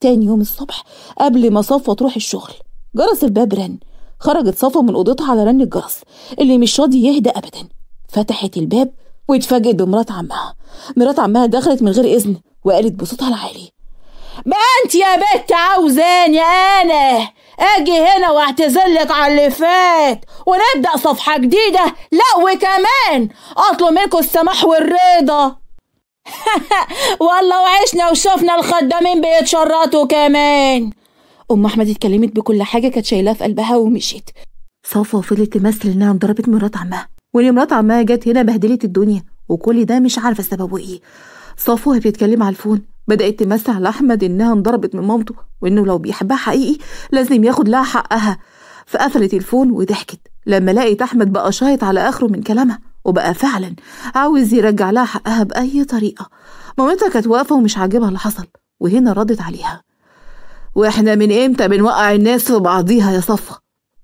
تاني يوم الصبح قبل ما صفوة تروح الشغل جرس الباب رن. خرجت صفوة من اوضتها على رن الجرس اللي مش راضي يهدى ابدا. فتحت الباب واتفاجئت بمرات عمها. مرات عمها دخلت من غير اذن وقالت بصوتها العالي: ما انت يا بنت عاوزاني انا اجي هنا واعتذرلك على اللي فات ونبدأ صفحة جديدة؟ لا وكمان اطلب منكم السماح والرضا. والله وعشنا وشفنا الخدامين بيتشرطوا كمان. ام احمد اتكلمت بكل حاجة كانت شايلاه في قلبها ومشيت. صفوة فضلت تمثل انها انضربت مرات عمها، وان مرات عمها جت هنا بهدلت الدنيا، وكل ده مش عارفة سببه ايه. صفوة بتتكلم على الفون بدأت تمثل على أحمد إنها انضربت من مامته، وإنه لو بيحبها حقيقي لازم ياخد لها حقها. فقفلت الفون وضحكت لما لقيت أحمد بقى شايط على آخره من كلامها، وبقى فعلا عاوز يرجع لها حقها بأي طريقة. مامتها كانت واقفة ومش عاجبها اللي حصل، وهنا ردت عليها: وإحنا من إمتى بنوقع الناس في بعضيها يا صفوة؟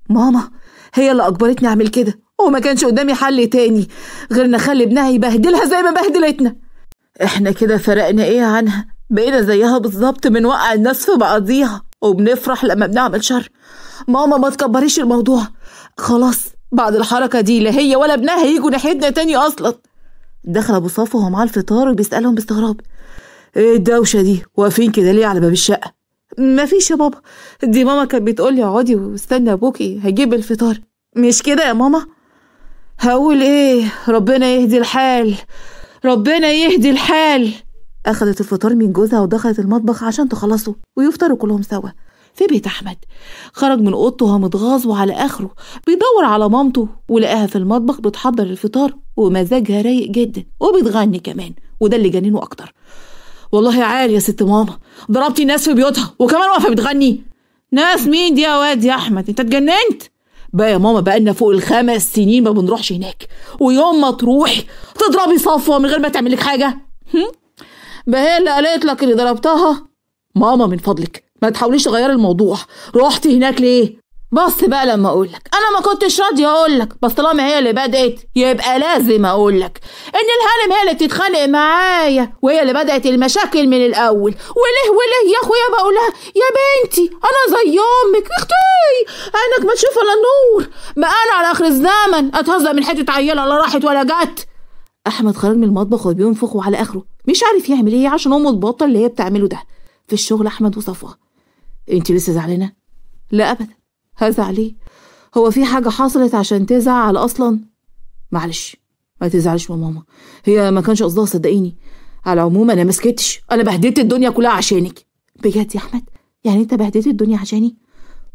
ماما هي اللي أجبرتني أعمل كده، وما كانش قدامي حل تاني غير نخلي ابنها يبهدلها زي ما بهدلتنا. احنا كده فرقنا ايه عنها؟ بقينا زيها بالظبط، بنوقع الناس في بعضيها وبنفرح لما بنعمل شر. ماما ما تكبريش الموضوع، خلاص بعد الحركة دي لا هي ولا ابنها هيجوا ناحيتنا تاني اصلا. دخل ابو صفوة وهو معاه الفطار وبيسألهم باستغراب: ايه الدوشة دي؟ واقفين كده ليه على باب الشقة؟ مفيش يا بابا، دي ماما كانت بتقولي اقعدي واستنى ابوكي هجيب الفطار. مش كده يا ماما؟ هقول ايه؟ ربنا يهدي الحال، ربنا يهدي الحال. أخذت الفطار من جوزها ودخلت المطبخ عشان تخلصوا ويفطروا كلهم سوا في بيت أحمد. خرج من أوضته وهو متغاظ وعلى آخره بيدور على مامته، ولقاها في المطبخ بتحضر الفطار ومزاجها رايق جدا وبتغني كمان، وده اللي جننه أكتر. والله عالي يا ست ماما، ضربتي الناس في بيوتها وكمان واقفة بتغني. ناس مين دي يا واد يا أحمد؟ أنت اتجننت بقى يا ماما؟ بقالنا فوق ال5 سنين ما بنروحش هناك، ويوم ما تروحي تضربي صفوة من غير ما تعملك حاجة؟ بقى هي اللي قالت لك اللي ضربتها؟ ماما من فضلك ما تحاوليش تغيري الموضوع، روحتي هناك ليه؟ بص بقى لما اقولك انا ما كنتش راضيه اقولك، بس طالما هي اللي بدأت يبقى لازم اقولك ان الهانم هي اللي بتتخانق معايا، وهي اللي بدأت المشاكل من الاول. وليه يا اخويا بقولها يا بنتي انا زي امك اختي، عينك ما تشوف الا النور، بقى انا على اخر الزمن اتهزق من حته عيله لا راحت ولا جت. احمد خرج من المطبخ وبينفخ وعلى اخره مش عارف يعمل ايه عشان امه تبطل اللي هي بتعمله ده في الشغل. احمد وصفوة: انت لسه زعلانه؟ لا ابدا، هزعل ليه؟ هو في حاجه حصلت عشان تزعل اصلا؟ معلش ما تزعلش يا ماما، هي ما كانش قصدها صدقيني. على العموم انا ما سكتش، انا بهدلت الدنيا كلها عشانك. بجد يا احمد؟ يعني انت بهدلت الدنيا عشاني؟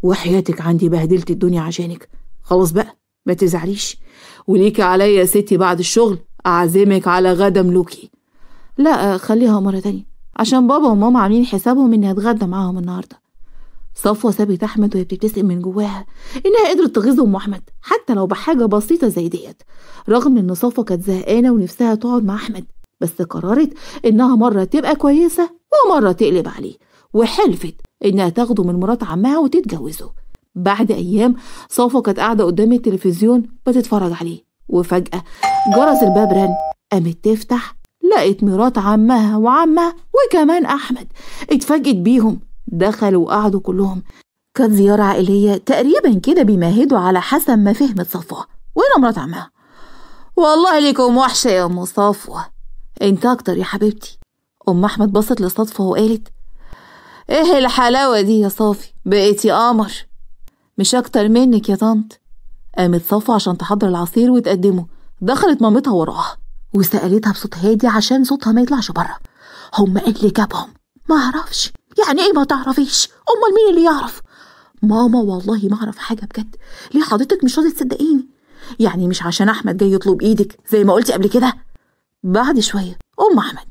وحياتك عندي بهدلت الدنيا عشانك. خلاص بقى ما تزعليش، وليكي عليا يا ستي بعد الشغل اعزمك على غدا ملوكي. لا خليها مره تانية عشان بابا وماما عاملين حسابهم اني هتغدى معاهم النهارده. صفوة سابت احمد وهي بتبتسم من جواها انها قدرت تغيظ ام احمد حتى لو بحاجه بسيطه زي ديت، رغم ان صفوة كانت زهقانه ونفسها تقعد مع احمد، بس قررت انها مره تبقى كويسه ومره تقلب عليه، وحلفت انها تاخده من مرات عمها وتتجوزه. بعد ايام صفوة كانت قاعده قدام التلفزيون بتتفرج عليه، وفجاه جرس الباب رن. قامت تفتح لقيت مرات عمها وعمها وكمان احمد. اتفاجئت بيهم، دخلوا وقعدوا كلهم. كانت زياره عائليه تقريبا كده بيمهدوا على حسب ما فهمت صفوة. وهنا مرات عمها: والله ليكم وحشه يا ام صفوة. انت اكتر يا حبيبتي. ام احمد بصت لصفوة وقالت: ايه الحلاوه دي يا صافي، بقيتي قمر. مش اكتر منك يا طنط. قامت صفوة عشان تحضر العصير وتقدمه. دخلت مامتها وراها وسألتها بصوت هادي عشان صوتها ما يطلعش بره: هم ايه اللي جابهم؟ ما اعرفش. يعني ايه ما تعرفيش؟ امال مين اللي يعرف؟ ماما والله ما اعرف حاجه بجد. ليه حضرتك مش راضيه تصدقيني؟ يعني مش عشان احمد جاي يطلب ايدك زي ما قلتي قبل كده؟ بعد شويه: ام احمد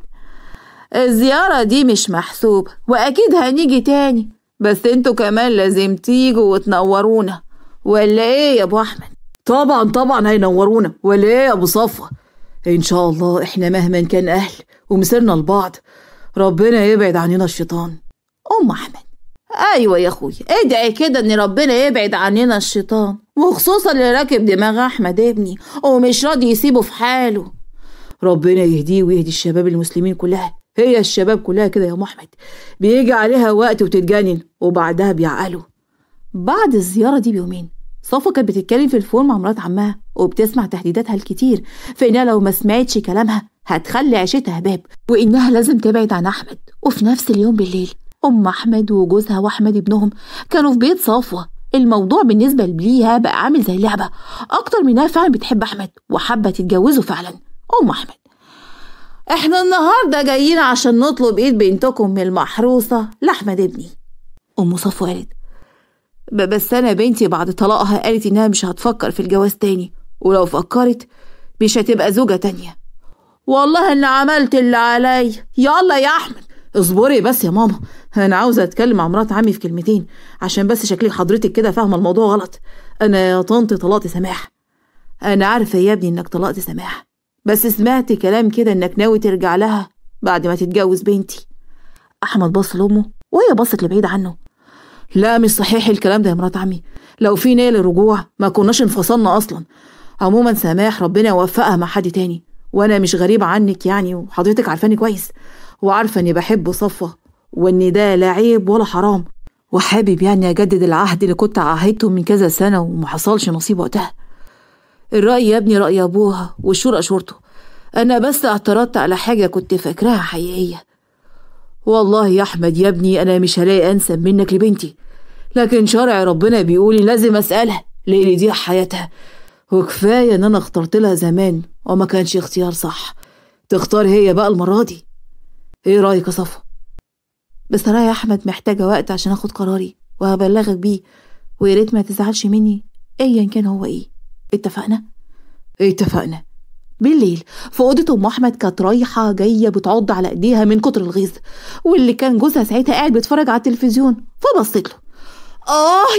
الزياره دي مش محسوبه واكيد هنيجي تاني، بس انتوا كمان لازم تيجوا وتنورونا، ولا ايه يا ابو احمد؟ طبعا هينورونا، ولا ايه يا ابو صفوة؟ ان شاء الله احنا مهما كان اهل ومسيرنا لبعض ربنا يبعد عننا الشيطان. ام احمد: ايوه يا اخويا ادعي كده ان ربنا يبعد عننا الشيطان، وخصوصا اللي راكب دماغ احمد ابني ومش راضي يسيبه في حاله. ربنا يهديه ويهدي الشباب المسلمين كلها. هي الشباب كلها كده يا ام احمد، بيجي عليها وقت وتتجنن وبعدها بيعقلوا. بعد الزياره دي بيومين صفا كانت بتتكلم في الفون مع مرات عمها وبتسمع تهديداتها الكتير في انها لو ما سمعتش كلامها هتخلي عيشتها هباب، وانها لازم تبعد عن احمد. وفي نفس اليوم بالليل ام احمد وجوزها واحمد ابنهم كانوا في بيت صفوه. الموضوع بالنسبه ليها بقى عامل زي اللعبه اكتر منها فعلا بتحب احمد وحابه تتجوزه فعلا. ام احمد: احنا النهارده جايين عشان نطلب ايد بنتكم من المحروسه لاحمد ابني. ام صفوه قالت: بس انا بنتي بعد طلاقها قالت انها مش هتفكر في الجواز تاني، ولو فكرت مش هتبقى زوجة تانية. والله انا عملت اللي عليا. يلا يا احمد. اصبري بس يا ماما، انا عاوزه اتكلم مع مرات عمي في كلمتين عشان بس شكلك حضرتك كده فاهمه الموضوع غلط. انا يا طنط طلقت سماح. انا عارفه يا ابني انك طلقت سماح، بس سمعت كلام كده انك ناوي ترجع لها بعد ما تتجوز بنتي. احمد بص لامه وهي بصت لبعيد عنه: لا مش صحيح الكلام ده يا مرات عمي، لو في نية للرجوع ما كناش انفصلنا اصلا. عموما سماح ربنا يوفقها مع حد تاني، وانا مش غريبة عنك يعني، وحضرتك عارفاني كويس وعارفة اني بحب صفوة وان ده لا عيب ولا حرام، وحابب يعني اجدد العهد اللي كنت عاهدته من كذا سنة وما حصلش نصيب وقتها. الرأي يا ابني رأي ابوها والشورى شورته، انا بس اعترضت على حاجة كنت فاكراها حقيقية. والله يا احمد يا ابني انا مش هلاقي انسب منك لبنتي، لكن شرع ربنا بيقولي لازم اسألها ليه دي حياتها، وكفاية ان انا اخترت لها زمان وما كانش اختيار صح، تختار هي بقى المرة دي. ايه رأيك يا صفا؟ بصراحة يا احمد محتاجة وقت عشان اخد قراري وهبلغك بيه، ويا ريت ما تزعلش مني ايا كان هو ايه. اتفقنا؟ اتفقنا. بالليل في اوضه ام احمد كانت رايحه جايه بتعض على ايديها من كتر الغيظ، واللي كان جوزها ساعتها قاعد بيتفرج على التلفزيون، فبصت له: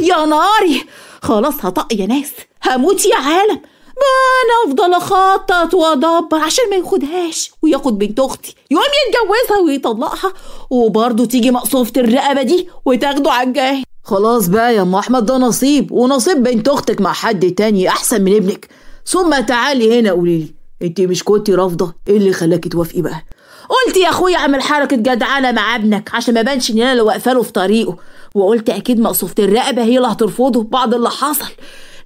يا ناري، خلاص هطق يا ناس، هموت يا عالم، ما انا افضل اخطط وادبر عشان ما ياخدهاش وياخد بنت اختي يقوم يتجوزها ويطلقها، وبرضه تيجي مقصوفه الرقبه دي وتاخده على الجاهل. خلاص بقى يا ام احمد، ده نصيب، ونصيب بنت اختك مع حد تاني احسن من ابنك. ثم تعالي هنا قوليلي، انت مش كنتي رافضه؟ ايه اللي خلاكي توافقي بقى؟ قلت يا اخويا اعمل حركه جدعانه مع ابنك عشان ما بانش ان انا اللي واقفه له في طريقه، وقلت اكيد مقصوفه الرقبه هي اللي هترفضه بعد اللي حصل،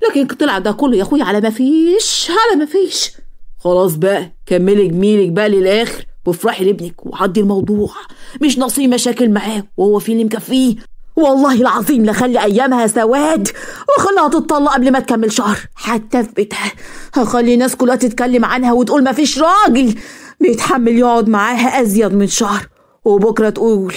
لكن طلع ده كله يا اخويا على ما فيش على ما فيش. خلاص بقى كملي جميلك بقى للاخر وافرحي لابنك وعدي الموضوع، مش ناقصيه مشاكل معاه وهو في اللي مكفيه. والله العظيم لخلي ايامها سواد وخليها تتطلق قبل ما تكمل شهر حتى في بيتها، هخلي الناس كلها تتكلم عنها وتقول ما فيش راجل بيتحمل يقعد معاها ازيد من شهر، وبكره تقول.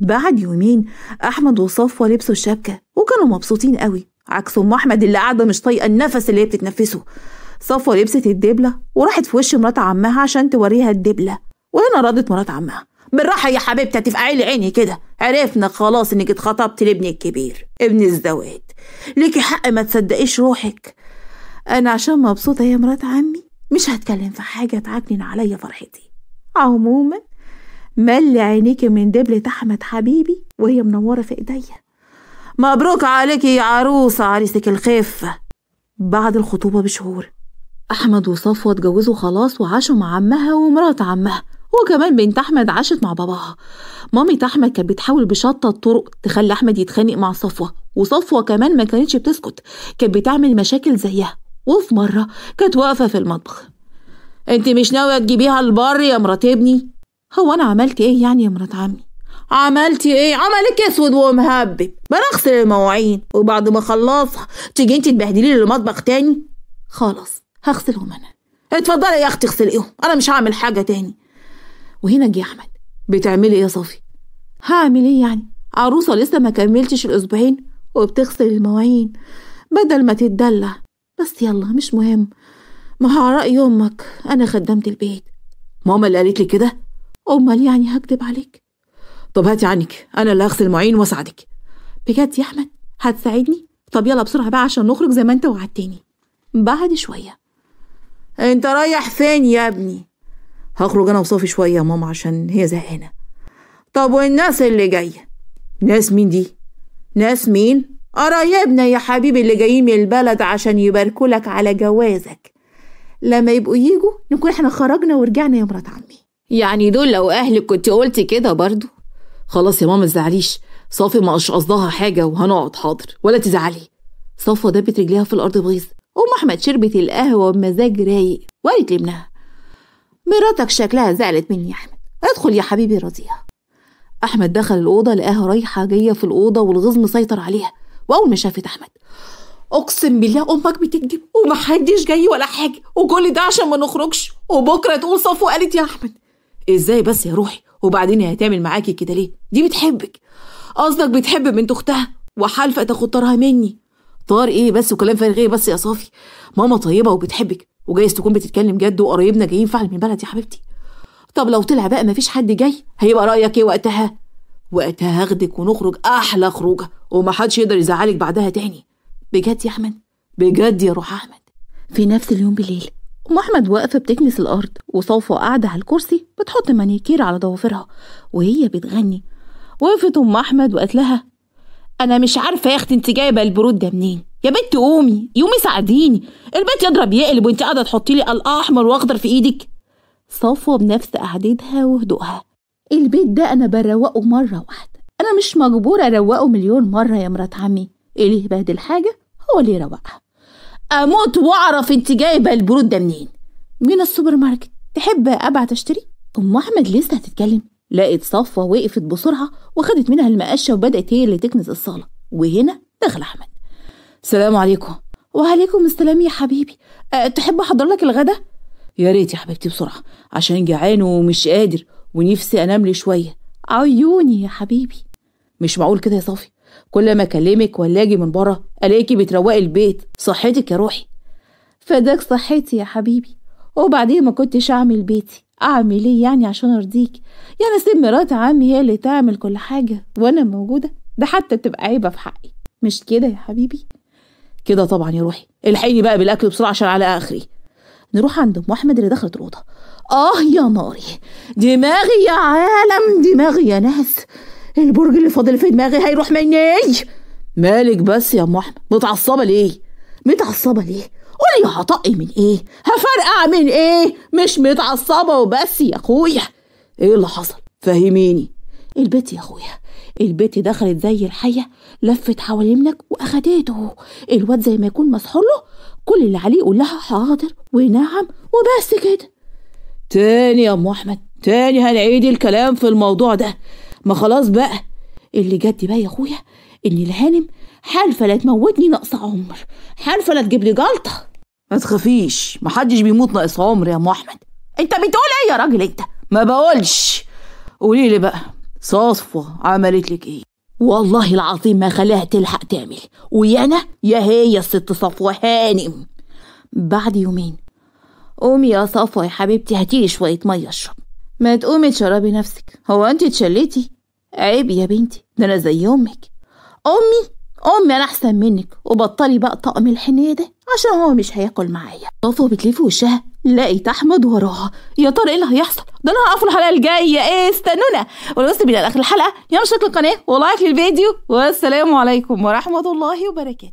بعد يومين احمد وصفوه لبسوا الشبكه وكانوا مبسوطين قوي، عكس ام احمد اللي قاعده مش طايقه النفس اللي هي بتتنفسه. صفوه لبست الدبله وراحت في وش مرات عمها عشان توريها الدبله، وهنا ردت مرات عمها: بالراحه يا حبيبتي تفقعي لي عيني كده، عرفنا خلاص انك اتخطبت لابني الكبير ابن الزواج، ليكي حق ما تصدقيش روحك. انا عشان مبسوطه يا مرات عمي مش هتكلم في حاجه تعكنن عليا فرحتي. عموما ملي عينيكي من دبلة احمد حبيبي وهي منوره في ايديا. مبروك عليكي يا عروسه، عريسك الخفه. بعد الخطوبه بشهور احمد وصفوه اتجوزوا خلاص وعاشوا مع عمها ومرات عمها، وكمان بنت احمد عاشت مع باباها. مامي احمد كانت بتحاول بشتى الطرق تخلي احمد يتخانق مع صفوه، وصفوه كمان ما كانتش بتسكت، كانت بتعمل مشاكل زيها. وفي مره كانت واقفه في المطبخ: انت مش ناويه تجيبيها البر يا مرات ابني؟ هو انا عملت ايه يعني يا مرات عمي؟ عملتي ايه؟ عملك اسود ومهبب، بنغسل المواعين وبعد ما اخلصها تيجي انت تبهدلي لي المطبخ تاني؟ خلاص هغسلهم انا، اتفضلي يا اختي اغسليهم، انا مش هعمل حاجه تاني. وهنا جه احمد: بتعملي ايه يا صافي؟ هعمل ايه يعني؟ عروسه لسه ما كملتش الاسبوعين وبتغسل المواعين بدل ما تتدلع. بس يلا مش مهم، ما هو رأي امك، انا خدمت البيت. ماما اللي قالت لي كده؟ امال يعني هكدب عليك؟ طب هاتي عنك، انا اللي هغسل المواعين واساعدك. بجد يا احمد هتساعدني؟ طب يلا بسرعه بقى عشان نخرج زي ما انت وعدتني. بعد شويه: انت رايح فين يا ابني؟ هخرج انا وصافي شويه يا ماما عشان هي زهقانه. طب والناس اللي جايه؟ ناس مين دي؟ ناس مين؟ قرايبنا يا حبيبي اللي جايين من البلد عشان يباركوا لك على جوازك. لما يبقوا ييجوا نكون احنا خرجنا ورجعنا يا مرات عمي. يعني دول لو اهلك كنت قلتي كده برضو؟ خلاص يا ماما متزعليش، صافي ما قصدها حاجه وهنقعد حاضر ولا تزعلي. صفوة دبت رجليها في الارض بغيظ. احمد شربت القهوه بمزاج رايق وقالت لابنها: مراتك شكلها زعلت مني يا احمد، ادخل يا حبيبي راضيها. احمد دخل الاوضه لقاها رايحه جايه في الاوضه والغيظ مسيطر عليها. واول ما شافت احمد: اقسم بالله امك بتكذب ومحدش جاي ولا حاجه، وكل ده عشان ما نخرجش وبكره تقول صفوة قالت يا احمد. ازاي بس يا روحي؟ وبعدين هي هتعمل معاكي كده ليه؟ دي بتحبك. قصدك بتحب بنت اختها وحالفه تاخد طارها مني. طار ايه بس وكلام فارغ ايه بس يا صافي؟ ماما طيبه وبتحبك وجايز تكون بتتكلم جد وقرايبنا جايين فعلا من البلد يا حبيبتي. طب لو طلع بقى مفيش حد جاي هيبقى رايك ايه وقتها؟ وقتها هاخدك ونخرج احلى خروجه ومحدش يقدر يزعلك بعدها تاني. بجد يا احمد، بجد يا روح احمد. في نفس اليوم بالليل احمد واقفه بتكنس الارض وصفوة قاعده على الكرسي بتحط مانيكير على ضوافرها وهي بتغني. وقفت احمد وقالت لها: انا مش عارفه يا اختي انت جايبه البرود ده منين يا بنت، قومي ساعديني، البيت يضرب يقلب وانت قاعده تحطي لي الاحمر واخضر في ايدك. صفوة بنفس قعدتها وهدوءها: البيت ده انا بروقه مره واحده، انا مش مجبوره اروقه مليون مره يا مرات عمي، اللي يبهدل حاجه هو اللي يروقها. اموت واعرف انت جايبه البرود ده منين. من السوبر ماركت، تحب ابعت اشتري؟ احمد لسه هتتكلم لقيت صفوة وقفت بسرعه وخدت منها المقشه وبدات هي اللي تكنس الصاله. وهنا دخل احمد. السلام عليكم. وعليكم السلام يا حبيبي، تحب احضر لك الغدا؟ يا ريت يا حبيبتي بسرعه عشان جعان ومش قادر ونفسي انام لي شويه. عيوني يا حبيبي. مش معقول كده يا صافي، كل ما اكلمك ولا اجي من بره الاقيكي بتروقي البيت. صحتك يا روحي. فداك صحتي يا حبيبي، وبعدين ما كنتش اعمل بيتي، اعمل ايه يعني عشان ارضيك؟ يعني اسيب مرات عمي هي اللي تعمل كل حاجه وانا موجوده؟ ده حتى تبقى عيبه في حقي، مش كده يا حبيبي؟ كده طبعا يا روحي. الحقيني بقى بالاكل بسرعه عشان على اخري. نروح عند احمد اللي دخلت الاوضه. يا ناري، دماغي يا عالم، دماغي يا ناس، البرج اللي فاضل في دماغي هيروح مني. مالك بس يا احمد؟ متعصبه ليه؟ قولي هطقي من ايه؟ هفرقع من ايه؟ مش متعصبه وبس يا اخويا. ايه اللي حصل؟ فهميني. البت يا اخويا، البت دخلت زي الحيه، لفت حوالين ابنك واخدته. الواد زي ما يكون مسحور له، كل اللي عليه يقول لها حاضر ونعم وبس كده. تاني يا احمد، تاني هنعيد الكلام في الموضوع ده؟ ما خلاص بقى. اللي جد بقى يا اخويا ان الهانم حالفه لا تموتني ناقص عمر، حالفه لا تجيب لي جلطه. ما تخافيش، محدش بيموت ناقص عمر يا احمد. انت بتقول ايه يا راجل انت؟ ما بقولش. قولي لي بقى، صفوة عملت لك ايه؟ والله العظيم ما خلاها تلحق تعمل، ويا انا يا هي الست صفوة هانم. بعد يومين: قومي يا صفوة يا حبيبتي هاتيلي شويه ميه اشرب. ما تقومي تشربي نفسك، هو انت اتشليتي؟ عيب يا بنتي، ده انا زي امك. امي انا احسن منك، وبطلي بقى طقم الحنيه ده عشان هو مش هياكل معايا. صفوة بتلف وشها لقيت احمد وراها. يا ترى ايه اللي هيحصل؟ ده انا هقف الحلقه الجايه. ايه استنونا، ولو بينا لاخر الحلقه يلا اشترك القناه ولايك للفيديو، والسلام عليكم ورحمه الله وبركاته.